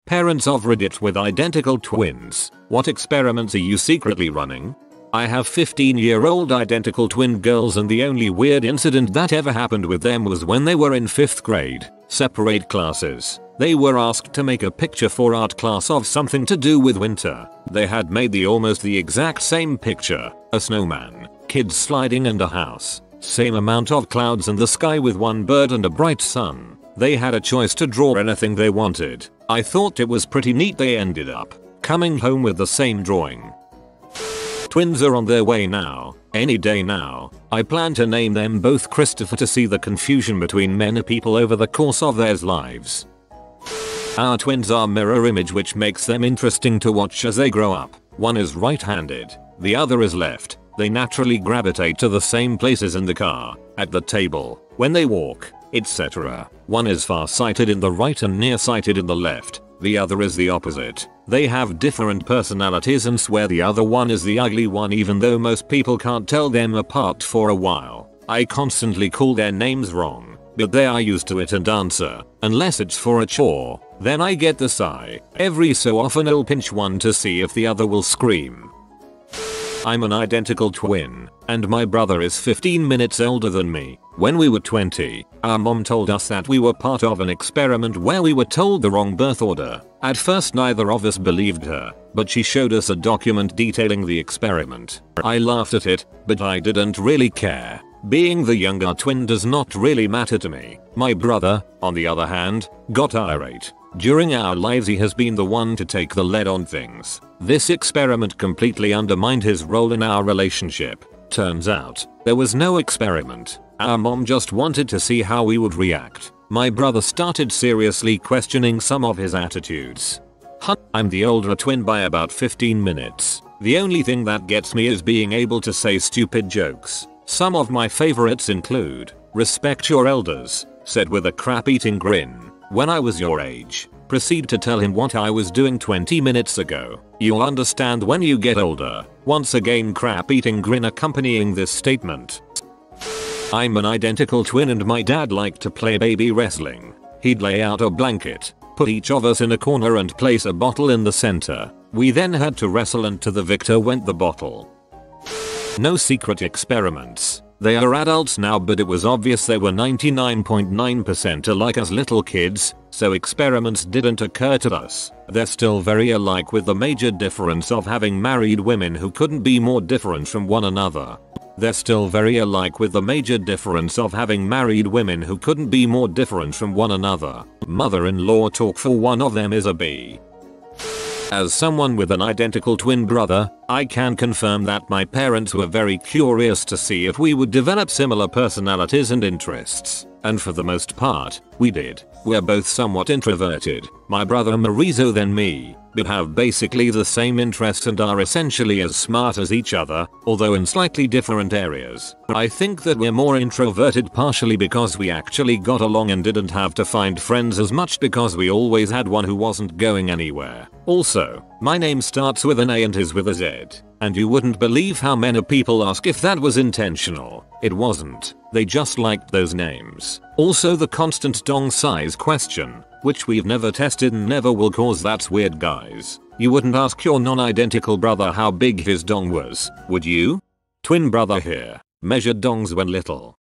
Parents of Reddit with identical twins. What experiments are you secretly running? I have 15-year-old identical twin girls, and the only weird incident that ever happened with them was when they were in 5th grade, separate classes. They were asked to make a picture for art class of something to do with winter. They had made almost the exact same picture, a snowman, kids sliding, and a house. Same amount of clouds in the sky with one bird and a bright sun. They had a choice to draw anything they wanted. I thought it was pretty neat. They ended up coming home with the same drawing. Twins are on their way now, any day now. I plan to name them both Christopher to see the confusion between many people over the course of their lives. Our twins are mirror image, which makes them interesting to watch as they grow up. One is right-handed, the other is left. They naturally gravitate to the same places in the car, at the table, when they walk, etc. One is far-sighted in the right and nearsighted in the left. The other is the opposite. They have different personalities and swear the other one is the ugly one, even though most people can't tell them apart for a while. I constantly call their names wrong, but they are used to it and answer, unless it's for a chore. Then I get the sigh. Every so often I'll pinch one to see if the other will scream. I'm an identical twin, and my brother is 15 minutes older than me. When we were 20, our mom told us that we were part of an experiment where we were told the wrong birth order. At first neither of us believed her, but she showed us a document detailing the experiment. I laughed at it, but I didn't really care. Being the younger twin does not really matter to me. My brother, on the other hand, got irate. During our lives he has been the one to take the lead on things. This experiment completely undermined his role in our relationship. Turns out, there was no experiment. Our mom just wanted to see how we would react. My brother started seriously questioning some of his attitudes. I'm the older twin by about 15 minutes. The only thing that gets me is being able to say stupid jokes. Some of my favorites include, "Respect your elders," said with a crap-eating grin. "When I was your age." Proceed to tell him what I was doing 20 minutes ago. "You'll understand when you get older." Once again crap-eating grin accompanying this statement. I'm an identical twin, and my dad liked to play baby wrestling. He'd lay out a blanket, put each of us in a corner and place a bottle in the center. We then had to wrestle, and to the victor went the bottle. No secret experiments. They are adults now, but it was obvious they were 99.9% alike as little kids, so experiments didn't occur to us. They're still very alike, with the major difference of having married women who couldn't be more different from one another. They're still very alike, with the major difference of having married women who couldn't be more different from one another. Mother-in-law talk for one of them is a B. As someone with an identical twin brother, I can confirm that my parents were very curious to see if we would develop similar personalities and interests. And for the most part, we did. We're both somewhat introverted, my brother more so than me, but have basically the same interests and are essentially as smart as each other, although in slightly different areas. I think that we're more introverted partially because we actually got along and didn't have to find friends as much because we always had one who wasn't going anywhere. Also, my name starts with an A and his with a Z. And you wouldn't believe how many people ask if that was intentional. It wasn't. They just liked those names. Also, the constant dong size question, which we've never tested and never will, cause that's weird, guys. You wouldn't ask your non-identical brother how big his dong was, would you? Twin brother here. Measured dongs when little.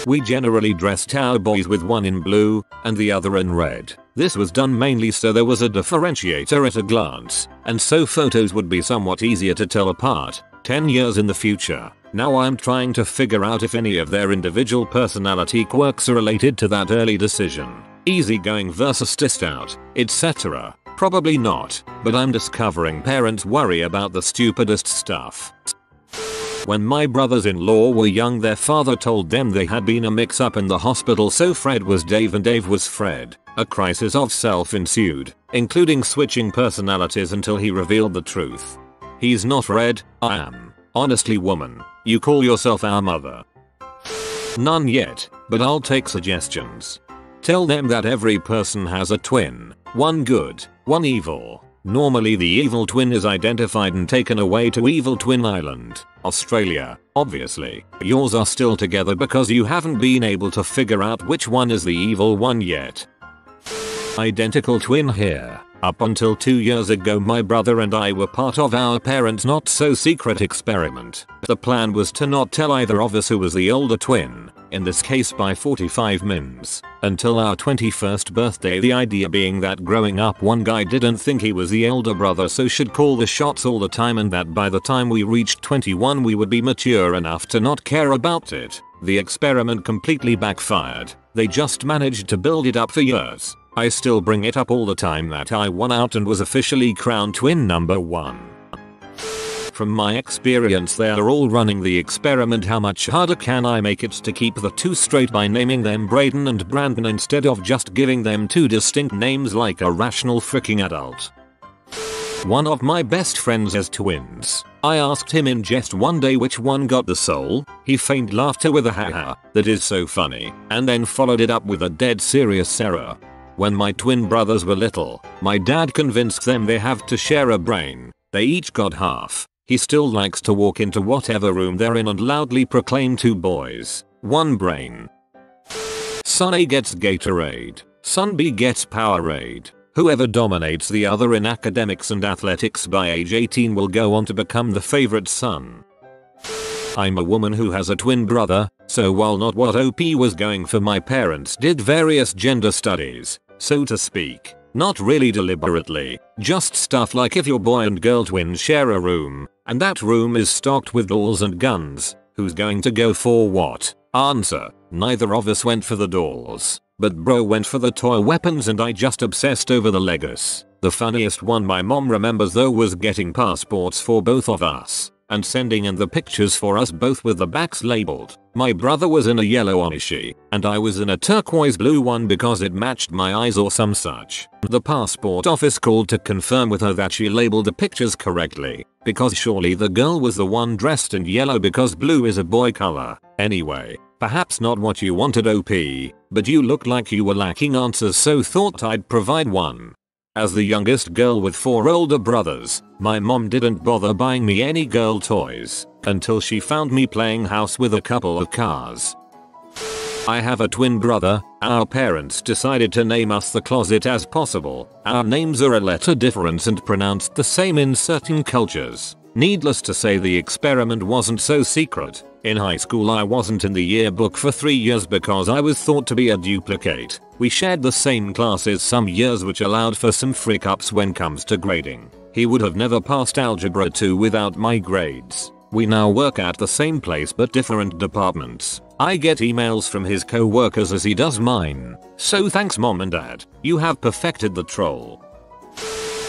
We generally dressed our boys with one in blue and the other in red. This was done mainly so there was a differentiator at a glance, and so photos would be somewhat easier to tell apart. 10 years in the future, now I'm trying to figure out if any of their individual personality quirks are related to that early decision. Easygoing versus stressed out, etc. Probably not, but I'm discovering parents worry about the stupidest stuff. When my brothers-in-law were young, their father told them they had been a mix-up in the hospital, so Fred was Dave and Dave was Fred. A crisis of self ensued, including switching personalities until he revealed the truth. He's not Fred, I am. Honestly, woman, you call yourself our mother? None yet, but I'll take suggestions. Tell them that every person has a twin, one good, one evil. Normally the evil twin is identified and taken away to Evil Twin Island, Australia. Obviously, yours are still together because you haven't been able to figure out which one is the evil one yet. Identical twin here. Up until 2 years ago my brother and I were part of our parents' not so secret experiment. The plan was to not tell either of us who was the older twin, in this case by 45 mims, until our 21st birthday, the idea being that growing up one guy didn't think he was the elder brother so should call the shots all the time, and that by the time we reached 21 we would be mature enough to not care about it. The experiment completely backfired. They just managed to build it up for years. I still bring it up all the time that I won out and was officially crowned twin number 1. From my experience they are all running the experiment. How much harder can I make it to keep the two straight by naming them Brayden and Brandon instead of just giving them two distinct names like a rational freaking adult? One of my best friends has twins. I asked him in jest one day which one got the soul. He feigned laughter with a haha that is so funny, and then followed it up with a dead serious error. When my twin brothers were little, my dad convinced them they have to share a brain. They each got half. He still likes to walk into whatever room they're in and loudly proclaim 2 boys, 1 brain. Son A gets Gatorade. Son B gets Powerade. Whoever dominates the other in academics and athletics by age 18 will go on to become the favorite son. I'm a woman who has a twin brother, so while not what OP was going for, my parents did various gender studies, so to speak. Not really deliberately, just stuff like if your boy and girl twins share a room, and that room is stocked with dolls and guns, who's going to go for what? Answer: neither of us went for the dolls, but bro went for the toy weapons and I just obsessed over the Legos. The funniest one my mom remembers though was getting passports for both of us, and sending in the pictures for us both with the backs labeled. My brother was in a yellow onesie, and I was in a turquoise blue one because it matched my eyes or some such. The passport office called to confirm with her that she labeled the pictures correctly, because surely the girl was the one dressed in yellow because blue is a boy color. Anyway, perhaps not what you wanted OP, but you looked like you were lacking answers so thought I'd provide one. As the youngest girl with 4 older brothers, my mom didn't bother buying me any girl toys until she found me playing house with a couple of cars. I have a twin brother. Our parents decided to name us the closet as possible. Our names are a letter difference and pronounced the same in certain cultures. Needless to say, the experiment wasn't so secret. In high school I wasn't in the yearbook for 3 years because I was thought to be a duplicate. We shared the same classes some years, which allowed for some freak ups when comes to grading. He would have never passed Algebra 2 without my grades. We now work at the same place but different departments. I get emails from his co-workers as he does mine. So thanks mom and dad, you have perfected the troll.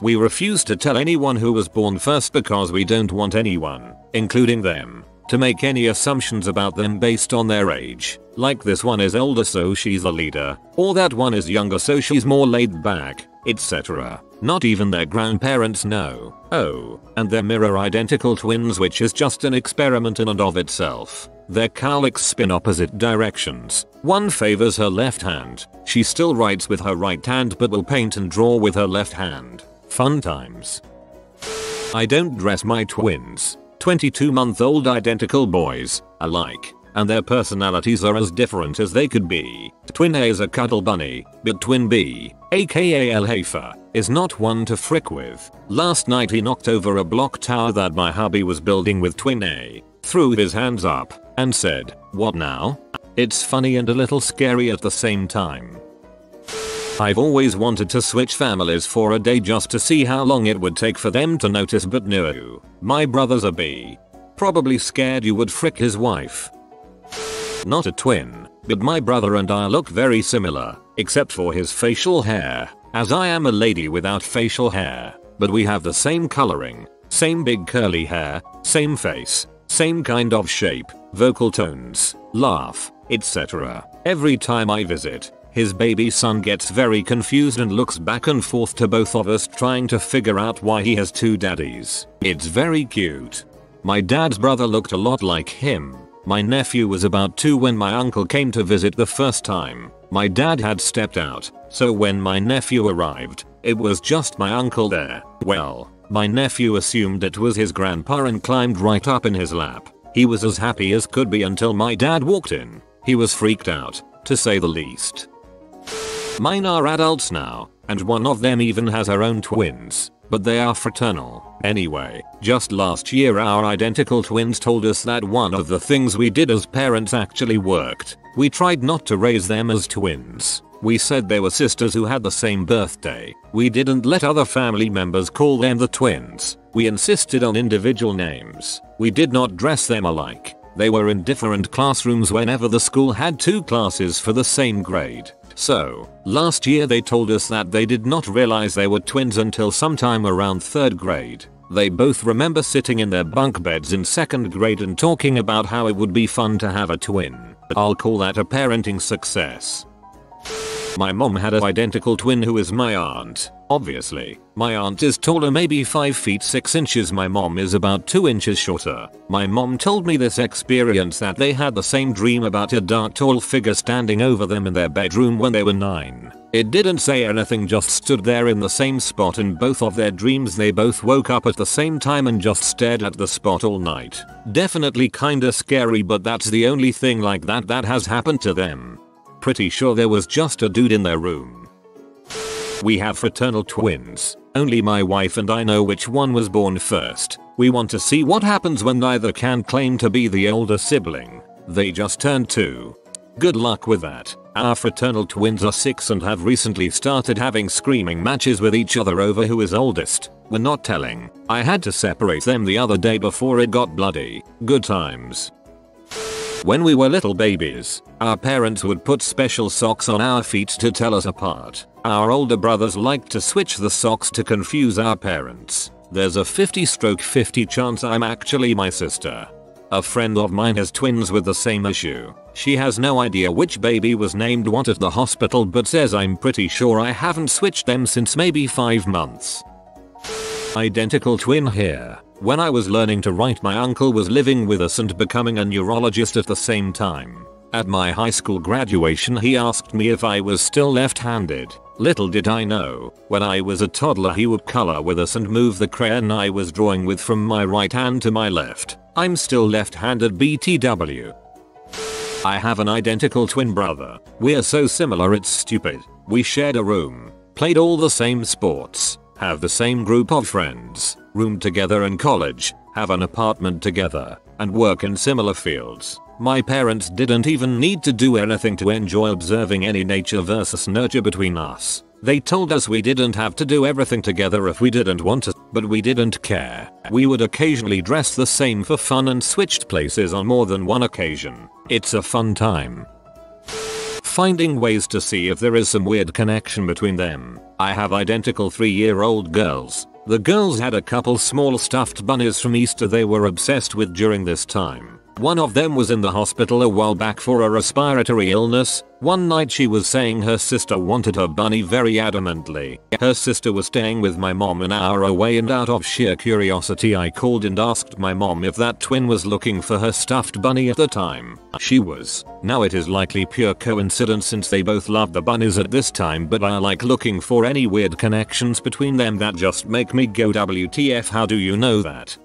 We refuse to tell anyone who was born first because we don't want anyone, including them, to make any assumptions about them based on their age. Like this one is older so she's a leader, or that one is younger so she's more laid back, etc. Not even their grandparents know. Oh, and they're mirror identical twins, which is just an experiment in and of itself. Their cowlicks spin opposite directions. One favors her left hand. She still writes with her right hand but will paint and draw with her left hand. Fun times. I don't dress my twins, 22-month-old identical boys, alike, and their personalities are as different as they could be. Twin A is a cuddle bunny, but twin B, aka El Hafer, is not one to frick with. Last night he knocked over a block tower that my hubby was building with twin A, threw his hands up, and said, "What now?" It's funny and a little scary at the same time. I've always wanted to switch families for a day just to see how long it would take for them to notice, but no. My brother's a B. Probably scared you would frick his wife. Not a twin, but my brother and I look very similar, except for his facial hair, as I am a lady without facial hair, but we have the same coloring, same big curly hair, same face, same kind of shape, vocal tones, laugh, etc. Every time I visit, his baby son gets very confused and looks back and forth to both of us trying to figure out why he has 2 daddies. It's very cute. My dad's brother looked a lot like him. My nephew was about 2 when my uncle came to visit the first time. My dad had stepped out, so when my nephew arrived, it was just my uncle there. Well, my nephew assumed it was his grandpa and climbed right up in his lap. He was as happy as could be until my dad walked in. He was freaked out, to say the least. Mine are adults now, and one of them even has her own twins, but they are fraternal. Anyway, just last year our identical twins told us that one of the things we did as parents actually worked. We tried not to raise them as twins. We said they were sisters who had the same birthday. We didn't let other family members call them the twins. We insisted on individual names. We did not dress them alike. They were in different classrooms whenever the school had 2 classes for the same grade. So, last year they told us that they did not realize they were twins until sometime around 3rd grade. They both remember sitting in their bunk beds in 2nd grade and talking about how it would be fun to have a twin. I'll call that a parenting success. My mom had an identical twin who is my aunt. Obviously, my aunt is taller, maybe 5 feet 6 inches. My mom is about 2 inches shorter. My mom told me this experience that they had the same dream about a dark tall figure standing over them in their bedroom when they were 9. It didn't say anything, just stood there in the same spot. In both of their dreams they both woke up at the same time and just stared at the spot all night. Definitely kinda scary, but that's the only thing like that has happened to them. Pretty sure there was just a dude in their room. We have fraternal twins. Only my wife and I know which one was born first. We want to see what happens when neither can claim to be the older sibling. They just turned 2. Good luck with that. Our fraternal twins are 6 and have recently started having screaming matches with each other over who is oldest. We're not telling. I had to separate them the other day before it got bloody. Good times. When we were little babies, our parents would put special socks on our feet to tell us apart. Our older brothers liked to switch the socks to confuse our parents. There's a 50/50 chance I'm actually my sister. A friend of mine has twins with the same issue. She has no idea which baby was named what at the hospital, but says I'm pretty sure I haven't switched them since maybe 5 months. Identical twin here. When I was learning to write, my uncle was living with us and becoming a neurologist at the same time. At my high school graduation he asked me if I was still left-handed. Little did I know, when I was a toddler he would color with us and move the crayon I was drawing with from my right hand to my left. I'm still left-handed BTW. I have an identical twin brother. We're so similar it's stupid. We shared a room, played all the same sports, have the same group of friends, roomed together in college, have an apartment together, and work in similar fields. My parents didn't even need to do anything to enjoy observing any nature versus nurture between us. They told us we didn't have to do everything together if we didn't want to, but we didn't care. We would occasionally dress the same for fun and switched places on more than one occasion. It's a fun time. Finding ways to see if there is some weird connection between them. I have identical 3-year-old girls. The girls had a couple small stuffed bunnies from Easter they were obsessed with during this time. One of them was in the hospital a while back for a respiratory illness. One night she was saying her sister wanted her bunny very adamantly. Her sister was staying with my mom an hour away, and out of sheer curiosity I called and asked my mom if that twin was looking for her stuffed bunny at the time. She was. Now it is likely pure coincidence since they both love the bunnies at this time, but I like looking for any weird connections between them that just make me go WTF, how do you know that?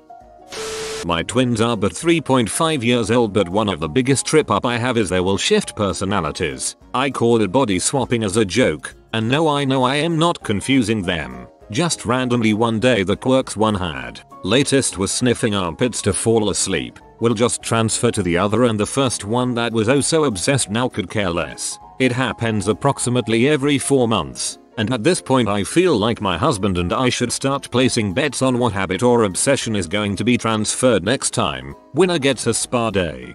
My twins are but 3.5 years old, but one of the biggest trip up I have is they will shift personalities. I call it body swapping as a joke, and no, I know I am not confusing them. Just randomly one day the quirks one had, latest was sniffing armpits to fall asleep, will just transfer to the other, and the first one that was oh so obsessed now could care less. It happens approximately every 4 months. And at this point I feel like my husband and I should start placing bets on what habit or obsession is going to be transferred next time. Winner gets a spa day.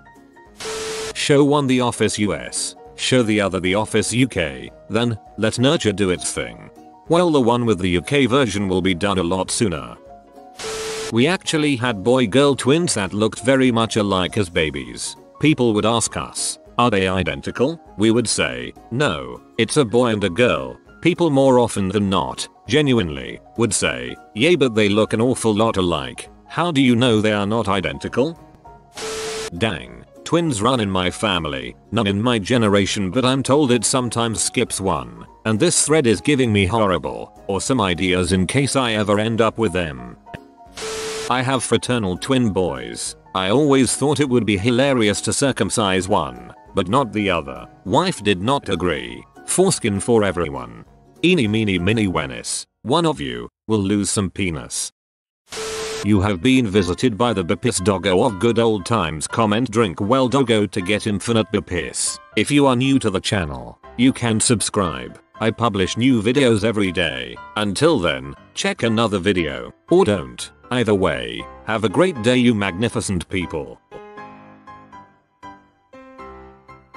Show one The Office US. Show the other The Office UK. Then, let nurture do its thing. Well, the one with the UK version will be done a lot sooner. We actually had boy-girl twins that looked very much alike as babies. People would ask us, are they identical? We would say, no, it's a boy and a girl. People more often than not, genuinely, would say, yay, but they look an awful lot alike. How do you know they are not identical? Dang, twins run in my family, none in my generation, but I'm told it sometimes skips one. And this thread is giving me horrible, awesome ideas in case I ever end up with them. I have fraternal twin boys. I always thought it would be hilarious to circumcise one, but not the other. Wife did not agree. Foreskin for everyone. Eeny meeny miny wennis, one of you will lose some penis. You have been visited by the Bapis doggo of good old times. Comment drink well doggo to get infinite Bapis. If you are new to the channel, you can subscribe. I publish new videos every day. Until then, check another video, or don't. Either way, have a great day you magnificent people.